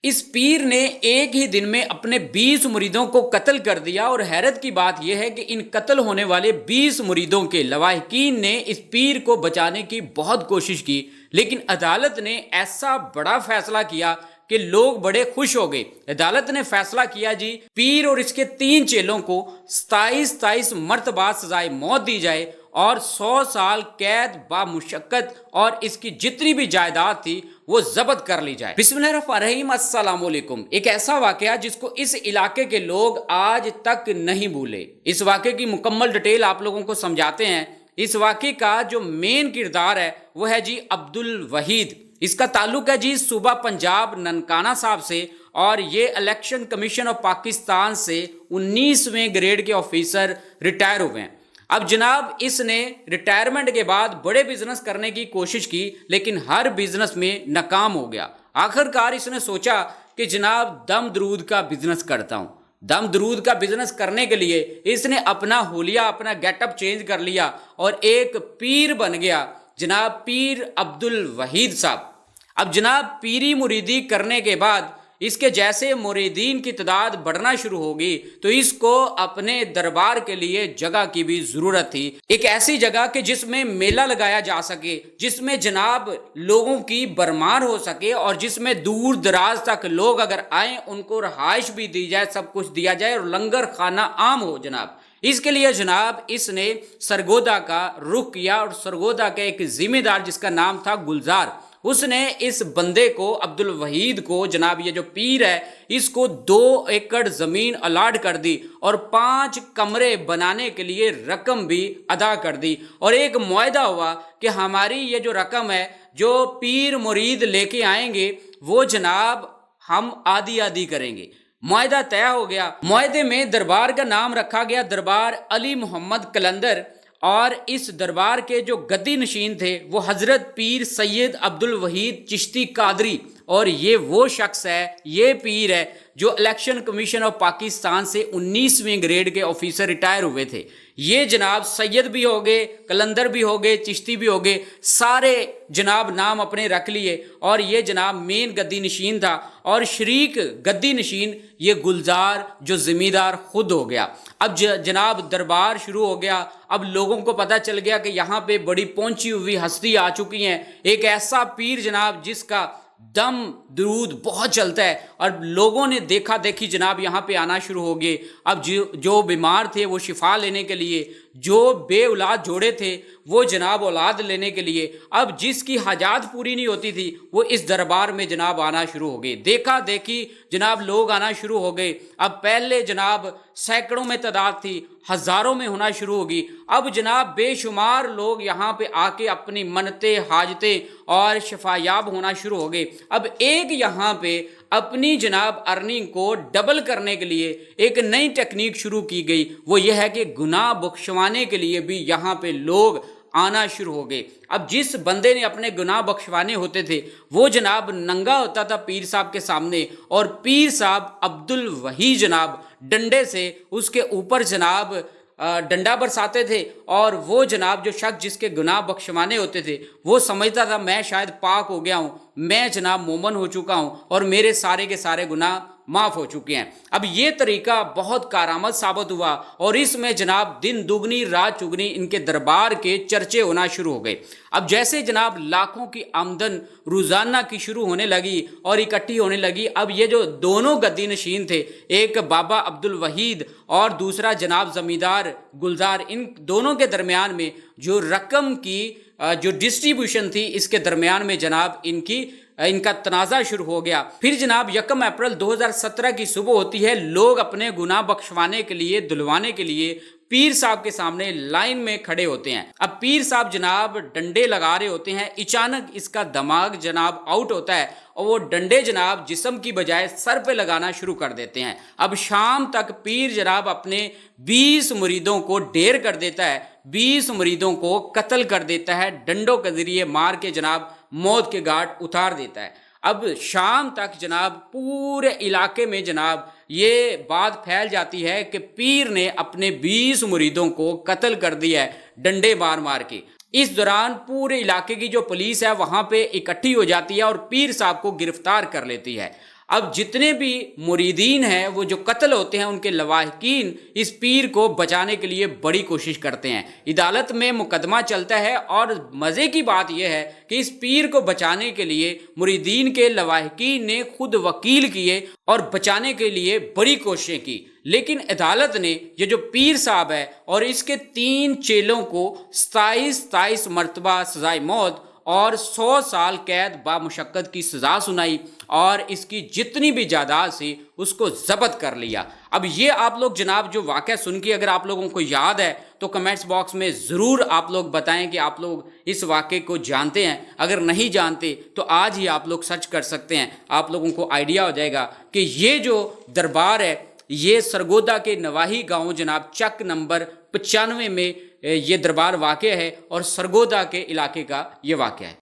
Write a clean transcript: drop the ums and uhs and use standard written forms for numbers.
اس پیر نے ایک ہی دن میں اپنے 20 مریدوں کو قتل کر دیا، اور حیرت کی بات یہ ہے کہ ان قتل ہونے والے 20 مریدوں کے لواحقین نے اس پیر کو بچانے کی بہت کوشش کی، لیکن عدالت نے ایسا بڑا فیصلہ کیا کہ لوگ بڑے خوش ہو گئے۔ عدالت نے فیصلہ کیا جی پیر اور اس کے 3 چیلوں کو 27 مرتبہ سزائے موت دی جائے اور 100 سال قید بامشقت، اور اس کی جتنی بھی جائیداد تھی وہ ضبط کر لی جائے۔ بسم اللہ الرحمن الرحیم، السلام علیکم۔ ایک ایسا واقعہ جس کو اس علاقے کے لوگ آج تک نہیں بھولے۔ اس واقعے کی مکمل ڈیٹیل آپ لوگوں کو سمجھاتے ہیں۔ اس واقعے کا جو مین کردار ہے وہ ہے جی عبدالوحید۔ اس کا تعلق ہے جی صوبہ پنجاب ننکانہ صاحب سے، اور یہ الیکشن کمیشن آف پاکستان سے 19ویں گریڈ کے آفیسر ریٹائر ہوئے ہیں۔ اب جناب اس نے ریٹائرمنٹ کے بعد بڑے بزنس کرنے کی کوشش کی، لیکن ہر بزنس میں ناکام ہو گیا۔ آخر کار اس نے سوچا کہ جناب دم درود کا بزنس کرتا ہوں۔ دم درود کا بزنس کرنے کے لیے اس نے اپنا حلیہ، اپنا گیٹ اپ چینج کر لیا اور ایک پیر بن گیا، جناب پیر عبدالوحید صاحب۔ اب جناب پیری مریدی کرنے کے بعد اس کے جیسے مریدین کی تعداد بڑھنا شروع ہوگی، تو اس کو اپنے دربار کے لیے جگہ کی بھی ضرورت تھی۔ ایک ایسی جگہ کہ جس میں میلہ لگایا جا سکے، جس میں جناب لوگوں کی بھرمار ہو سکے، اور جس میں دور دراز تک لوگ اگر آئیں ان کو رہائش بھی دی جائے، سب کچھ دیا جائے، اور لنگر کھانا عام ہو جناب۔ اس کے لیے جناب اس نے سرگودا کا رخ کیا، اور سرگودا کا ایک ذمہ دار جس کا نام تھا گلزار، اس نے اس بندے کو، عبدالوحید کو، جناب یہ جو پیر ہے، اس کو 2 ایکڑ زمین الاٹ کر دی، اور 5 کمرے بنانے کے لیے رقم بھی ادا کر دی، اور ایک معاہدہ ہوا کہ ہماری یہ جو رقم ہے جو پیر مرید لے کے آئیں گے وہ جناب ہم آدھی آدھی کریں گے۔ معاہدہ طے ہو گیا۔ معاہدے میں دربار کا نام رکھا گیا دربار علی محمد قلندر، اور اس دربار کے جو گدی نشین تھے وہ حضرت پیر سید عبدالوحید چشتی قادری، اور یہ وہ شخص ہے، یہ پیر ہے جو الیکشن کمیشن آف پاکستان سے 19ویں گریڈ کے آفیسر ریٹائر ہوئے تھے۔ یہ جناب سید بھی ہو گئے، قلندر بھی ہو گئے، چشتی بھی ہو گئے، سارے جناب نام اپنے رکھ لیے، اور یہ جناب مین گدی نشین تھا، اور شریک گدی نشین یہ گلزار جو ذمہ دار خود ہو گیا۔ اب جناب دربار شروع ہو گیا۔ اب لوگوں کو پتہ چل گیا کہ یہاں پہ بڑی پہنچی ہوئی ہستی آ چکی ہیں، ایک ایسا پیر جناب جس کا دم درود بہت چلتا ہے، اور لوگوں نے دیکھا دیکھی جناب یہاں پہ آنا شروع ہو گئے۔ اب جو بیمار تھے وہ شفا لینے کے لیے، جو بے اولاد جوڑے تھے وہ جناب اولاد لینے کے لیے، اب جس کی حاجات پوری نہیں ہوتی تھی وہ اس دربار میں جناب آنا شروع ہو گئے۔ دیکھا دیکھی جناب لوگ آنا شروع ہو گئے۔ اب پہلے جناب سینکڑوں میں تعداد تھی، ہزاروں میں ہونا شروع ہوگی۔ اب جناب بے شمار لوگ یہاں پہ آ کے اپنی منتیں، حاجتیں اور شفا یاب ہونا شروع ہو گئے۔ اب ایک یہاں پہ اپنی جناب ارننگ کو ڈبل کرنے کے لیے ایک نئی ٹیکنیک شروع کی گئی، وہ یہ ہے کہ گناہ بخشوانے کے لیے بھی یہاں پہ لوگ آنا شروع ہو گئے۔ اب جس بندے نے اپنے گناہ بخشوانے ہوتے تھے وہ جناب ننگا ہوتا تھا پیر صاحب کے سامنے، اور پیر صاحب عبدالوحید جناب ڈنڈے سے اس کے اوپر جناب ڈنڈا برساتے تھے، اور وہ جناب جو شخص جس کے گناہ بخشوانے ہوتے تھے وہ سمجھتا تھا میں شاید پاک ہو گیا ہوں، میں جناب مومن ہو چکا ہوں، اور میرے سارے کے سارے گناہ معاف ہو چکے ہیں۔ اب یہ طریقہ بہت کارآمد ثابت ہوا، اور اس میں جناب دن دگنی رات چگنی ان کے دربار کے چرچے ہونا شروع ہو گئے۔ اب جیسے جناب لاکھوں کی آمدن روزانہ کی شروع ہونے لگی اور اکٹھی ہونے لگی، اب یہ جو دونوں گدی نشین تھے، ایک بابا عبدالوحید اور دوسرا جناب زمیندار گلزار، ان دونوں کے درمیان میں جو رقم کی جو ڈسٹریبیوشن تھی اس کے درمیان میں جناب ان کا تنازع شروع ہو گیا۔ پھر جناب 1 اپریل 2017 کی صبح ہوتی ہے، لوگ اپنے گناہ بخشوانے کے لیے، دھلوانے کے لیے پیر صاحب کے سامنے لائن میں کھڑے ہوتے ہیں۔ اب پیر صاحب جناب ڈنڈے لگا رہے ہوتے ہیں، اچانک اس کا دماغ جناب آؤٹ ہوتا ہے، اور وہ ڈنڈے جناب جسم کی بجائے سر پہ لگانا شروع کر دیتے ہیں۔ اب شام تک پیر جناب اپنے 20 مریدوں کو ڈھیر کر دیتا ہے، 20 مریدوں کو قتل کر دیتا ہے، ڈنڈوں کے ذریعے مار کے جناب موت کے گھاٹ اتار دیتا ہے۔ اب شام تک جناب پورے علاقے میں جناب یہ بات پھیل جاتی ہے کہ پیر نے اپنے 20 مریدوں کو قتل کر دیا ہے ڈنڈے مار مار کے۔ اس دوران پورے علاقے کی جو پولیس ہے وہاں پہ اکٹھی ہو جاتی ہے اور پیر صاحب کو گرفتار کر لیتی ہے۔ اب جتنے بھی مریدین ہیں وہ جو قتل ہوتے ہیں ان کے لواحقین اس پیر کو بچانے کے لیے بڑی کوشش کرتے ہیں، عدالت میں مقدمہ چلتا ہے، اور مزے کی بات یہ ہے کہ اس پیر کو بچانے کے لیے مریدین کے لواحقین نے خود وکیل کیے اور بچانے کے لیے بڑی کوششیں کی، لیکن عدالت نے یہ جو پیر صاحب ہے اور اس کے 3 چیلوں کو 27 مرتبہ سزائے موت اور 100 سال قید بامشقت کی سزا سنائی، اور اس کی جتنی بھی جائیداد سی اس کو ضبط کر لیا۔ اب یہ آپ لوگ جناب جو واقعہ سن کے اگر آپ لوگوں کو یاد ہے تو کمنٹس باکس میں ضرور آپ لوگ بتائیں کہ آپ لوگ اس واقعے کو جانتے ہیں، اگر نہیں جانتے تو آج ہی آپ لوگ سرچ کر سکتے ہیں، آپ لوگوں کو آئیڈیا ہو جائے گا کہ یہ جو دربار ہے یہ سرگودا کے نواحی گاؤں جناب چک نمبر 95 میں یہ دربار واقع ہے، اور سرگودا کے علاقے کا یہ واقعہ ہے۔